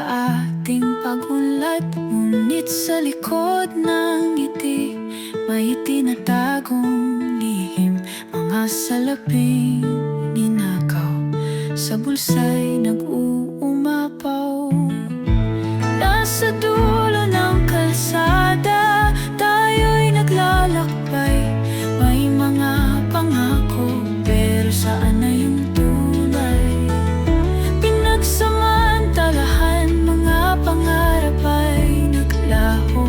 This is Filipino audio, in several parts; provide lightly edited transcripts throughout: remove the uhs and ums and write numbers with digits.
ating pagunlad. Ngunit sa likod ng ngiti, may itinatagong lihim. Mga salaping ninakaw, sa bulsa'y nag-uumapaw. Nasa dulo ng kalsada, tayo'y naglalakbay. May mga pangako, pero saan na yung tunay? Pinagsamantalahan, mga pangarap ay naglaho.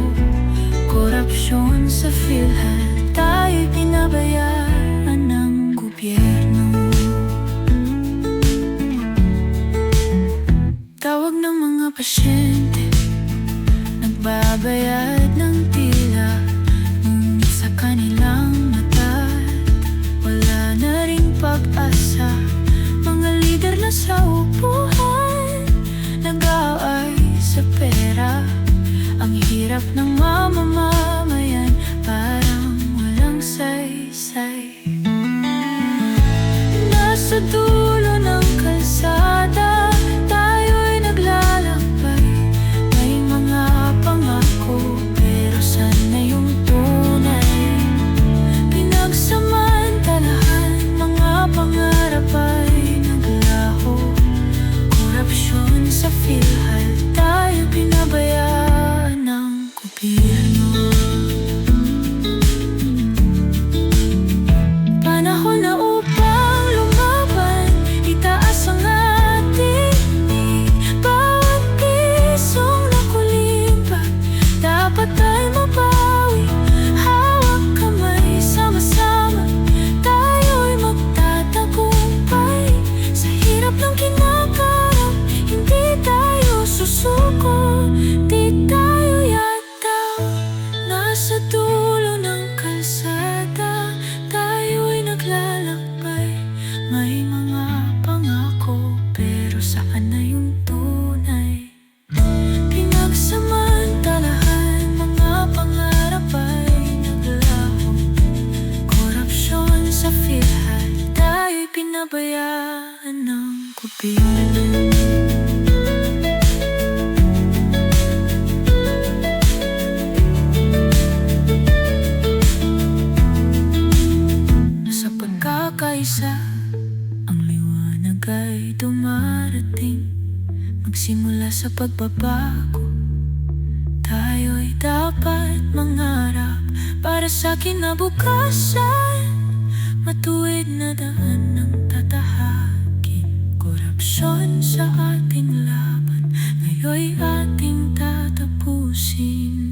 Korupsyon sa PhilHealth, tayo'y pinabayaan ng gobyerno. Tawag ng mga pasyente, nagbabayad ng tila. Ngunit sa kanilang mata, wala na ring pag-asa. Mga lider na sa upuan, nag-aaway sa pera. Ang hirap ng mamamayan, parang walang saysay. Nasa dulo ng kalsada, tayo'y naglalakbay. May mga pangako, pero saan na yung tunay? Pinagsamantalahan, mga pangarap ay naglaho. Korupsyon sa PhilHealth, tayo pinabayaan ng gobyerno. Panahon na upang lumaban, itaas ang ating tinig. Bawat pisong nakulimbat, dapat ay mabawi. Hawak kamay, sama-sama, tayo'y magtatagumpay. Sa hirap ng kinakarap, hindi tayo susuko, di tayo yataw. Nasa dulo ng kalsada, tayo'y naglalakbay. May mga pangako, pero saan na yung tunay? Pinagsamantalahan, mga pangarap ay naglaho. Korupsyon sa PhilHealth, tayo'y pinabayaan ng gobyerno. Sa pagkakaisa, ang liwanag ay dumarating. Magsimula sa pagbabago, tayo'y dapat mangarap para sa kinabukasan. Matuwid na daan ng tatahagin. Korupsyon sa ating laban, ngayon'y ating tatapusin.